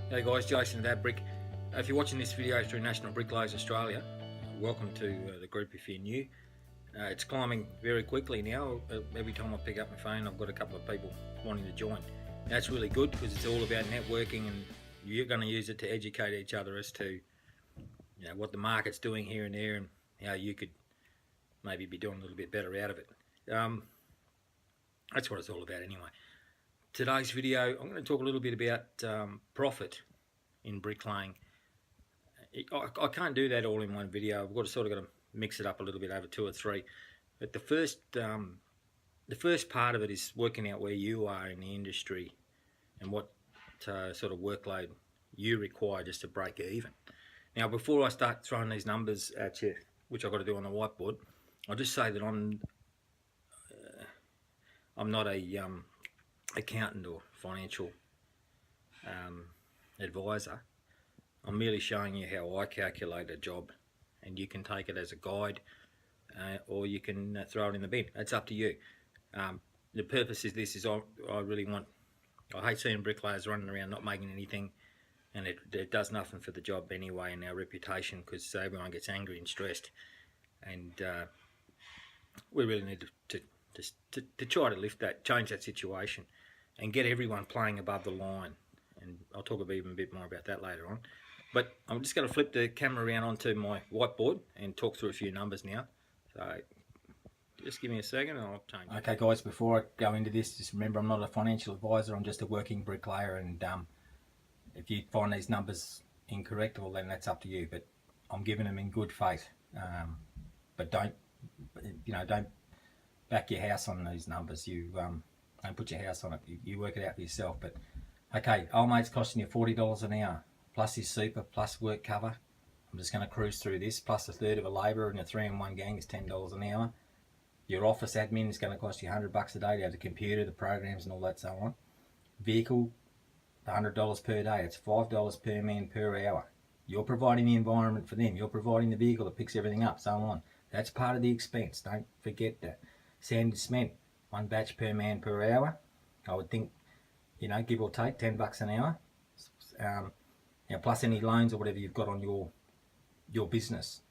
Hey guys, Jason at Brick. If you're watching this video through National Bricklayers Australia, welcome to the group if you're new. It's climbing very quickly now. Every time I pick up my phone, I've got a couple of people wanting to join. That's really good because it's all about networking, and you're going to use it to educate each other as to what the market's doing here and there, and how you could maybe be doing a little bit better out of it. That's what it's all about anyway. Today's video, I'm going to talk a little bit about profit in bricklaying. I can't do that all in one video. I've got to mix it up a little bit over 2 or 3. But the first part of it is working out where you are in the industry and what sort of workload you require just to break even. Now, before I start throwing these numbers at you, which I've got to do on the whiteboard, I'll just say that I'm not a accountant or financial advisor. I'm merely showing you how I calculate a job, and you can take it as a guide or you can throw it in the bin. It's up to you. The purpose is this: I hate seeing bricklayers running around not making anything, and it does nothing for the job anyway and our reputation, because everyone gets angry and stressed, and we really need to try to change that situation and get everyone playing above the line. And I'll talk even a bit more about that later on. But I'm just going to flip the camera around onto my whiteboard and talk through a few numbers now. So just give me a second and I'll change. Okay guys, before I go into this, just remember I'm not a financial advisor, I'm just a working bricklayer, and if you find these numbers incorrect, well then that's up to you, but I'm giving them in good faith. But don't back your house on these numbers. You don't put your house on it. You work it out for yourself. But okay, old mate's costing you $40 an hour, plus his super, plus work cover. I'm just going to cruise through this, plus a third of a labourer in a 3-in-1 gang is $10 an hour. Your office admin is going to cost you $100 a day to have the computer, the programs and all that, so on. Vehicle, $100 per day. It's $5 per man per hour. You're providing the environment for them. You're providing the vehicle that picks everything up, so on. That's part of the expense. Don't forget that. Sand and cement, 1 batch per man per hour. I would think, give or take $10 an hour. Plus any loans or whatever you've got on your business.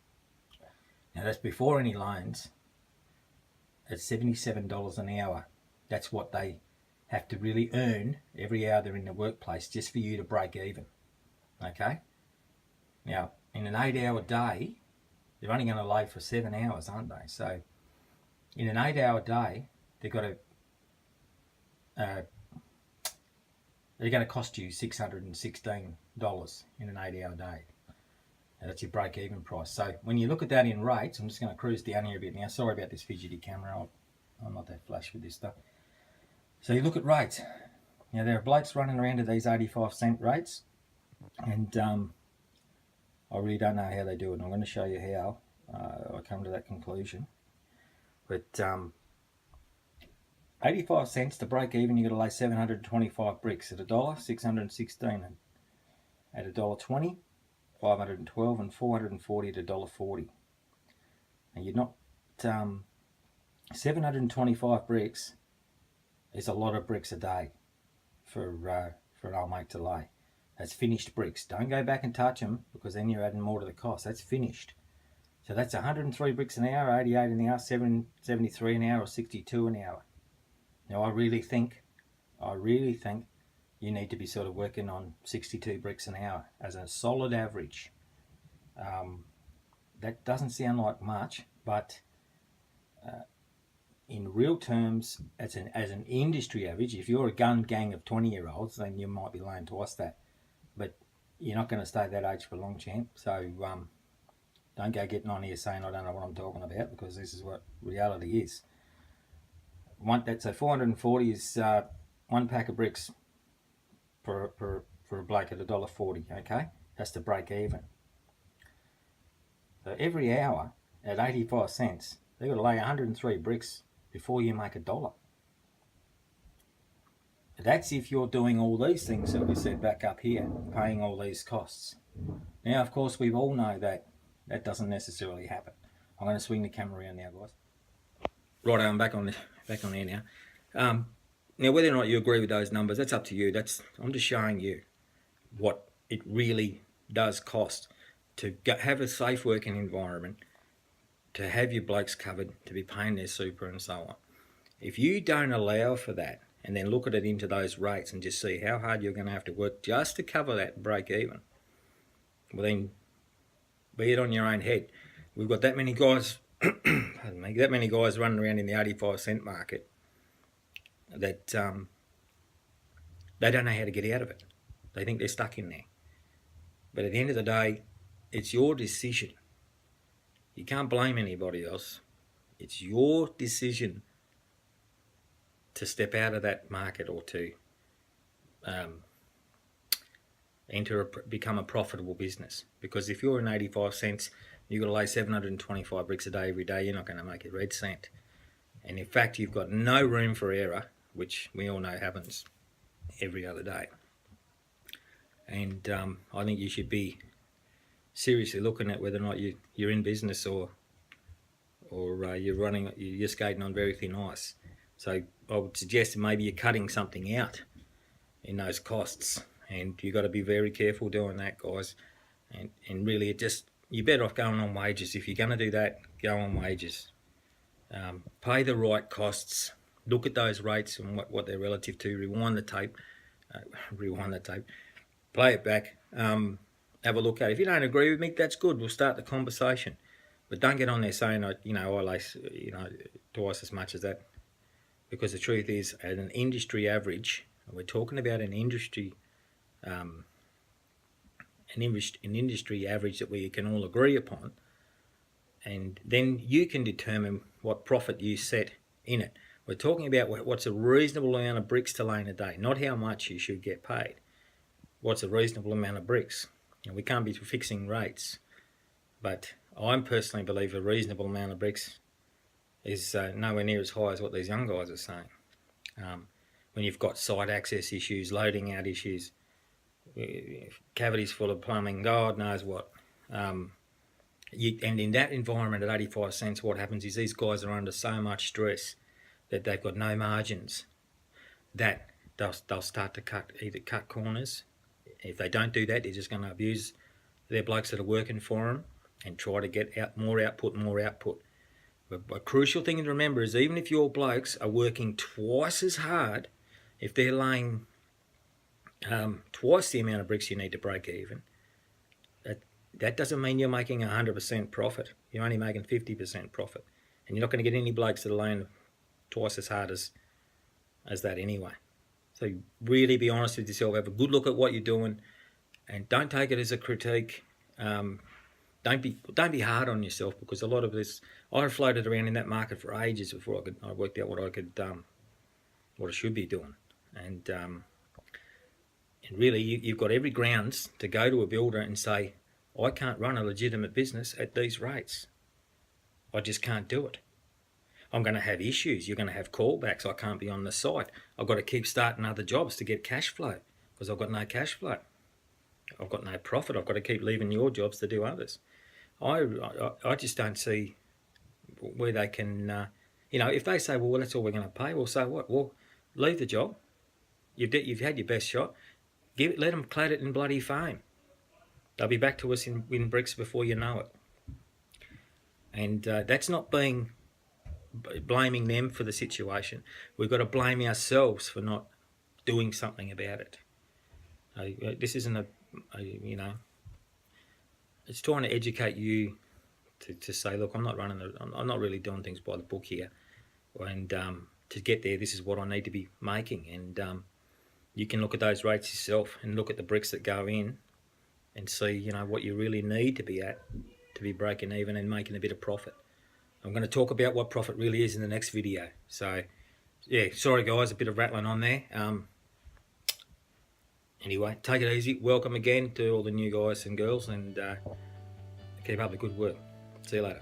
Now that's before any loans. It's $77 an hour. That's what they have to really earn every hour they're in the workplace, just for you to break even. Okay? Now, in an 8-hour day, they're only going to lay for 7 hours, aren't they? So, in an 8-hour day, they're going to cost you $616 in an 8-hour day. Now that's your break-even price. So when you look at that in rates, I'm just going to cruise down here a bit now. Sorry about this fidgety camera. I'm not that flash with this stuff. So you look at rates. Now there are blokes running around to these 85-cent rates, and I really don't know how they do it. I'm going to show you how I come to that conclusion. But 85 cents to break even, you've got to lay 725 bricks at $1, 616 at $1.20, 512 and 440 at $1.40. And you're not 725 bricks is a lot of bricks a day for an old mate to lay. That's finished bricks. Don't go back and touch them, because then you're adding more to the cost. That's finished. So that's 103 bricks an hour, 88 an hour, 73 an hour, or 62 an hour. Now I really think you need to be sort of working on 62 bricks an hour as a solid average. That doesn't sound like much, but in real terms, as an industry average, if you're a gun gang of 20-year-olds, then you might be laying twice that. But you're not going to stay that age for long, champ. So don't go getting on here saying I don't know what I'm talking about, because this is what reality is. So 440 is 1 pack of bricks for a bloke at $1.40. Okay, that's to break even. So every hour at 85 cents, they've got to lay 103 bricks before you make $1. That's if you're doing all these things that we said back up here, paying all these costs. Now, of course, we all know that doesn't necessarily happen. I'm going to swing the camera around now, guys. Right, I'm back on there now. Now, whether or not you agree with those numbers, that's up to you. I'm just showing you. what it really does cost to have a safe working environment, to have your blokes covered, to be paying their super and so on. If you don't allow for that and then look at it into those rates and just see how hard you're going to have to work just to cover that break even, well then be it on your own head. We've got that many guys, pardon me, that many guys running around in the 85-cent market that they don't know how to get out of it. They think they're stuck in there. But at the end of the day, it's your decision. You can't blame anybody else. It's your decision to step out of that market or to become a profitable business. Because if you're in 85 cents, you've got to lay 725 bricks a day every day, you're not going to make a red cent. And in fact, you've got no room for error, which we all know happens every other day. And I think you should be seriously looking at whether or not you're in business or you're skating on very thin ice. So I would suggest maybe you're cutting something out in those costs, and you've got to be very careful doing that, guys. And really, you're better off going on wages. If you're going to do that, go on wages. Pay the right costs. Look at those rates and what they're relative to. Rewind the tape. Play it back. Have a look at it. If you don't agree with me, that's good. We'll start the conversation. But don't get on there saying, I lace, twice as much as that. Because the truth is, at an industry average, we're talking about an industry average that we can all agree upon, and then you can determine what profit you set in it. We're talking about what's a reasonable amount of bricks to lay in a day, not how much you should get paid. What's a reasonable amount of bricks? And we can't be fixing rates, but I personally believe a reasonable amount of bricks is nowhere near as high as what these young guys are saying. When you've got site access issues, loading out issues, cavities full of plumbing, God knows what. And in that environment at 85 cents, what happens is these guys are under so much stress that they've got no margins, that they'll start to either cut corners. If they don't do that, they're just going to abuse their blokes that are working for them and try to get out more output. But a crucial thing to remember is, even if your blokes are working twice as hard, if they're laying twice the amount of bricks you need to break even, that doesn't mean you're making 100% profit. You're only making 50% profit. And you're not going to get any blokes that are laying twice as hard as that anyway. So really be honest with yourself. Have a good look at what you're doing, and don't take it as a critique. Don't be hard on yourself, because a lot of this, I floated around in that market for ages before I worked out what I should be doing. And really, you've got every grounds to go to a builder and say, I can't run a legitimate business at these rates. I just can't do it. I'm going to have issues. You're going to have callbacks. I can't be on the site. I've got to keep starting other jobs to get cash flow, because I've got no cash flow. I've got no profit. I've got to keep leaving your jobs to do others. I just don't see where they can, if they say, well, that's all we're going to pay, well, so what? Well, leave the job. You've had your best shot. Let them clad it in bloody fame. They'll be back to us in bricks before you know it. And that's not blaming them for the situation. We've got to blame ourselves for not doing something about it. This isn't it's trying to educate you to say, look, I'm not really doing things by the book here, and to get there, this is what I need to be making. And you can look at those rates yourself and look at the bricks that go in and see, what you really need to be at to be breaking even and making a bit of profit. I'm going to talk about what profit really is in the next video. So, yeah, sorry guys, a bit of rattling on there. Anyway, take it easy. Welcome again to all the new guys and girls, and keep up the good work. See you later.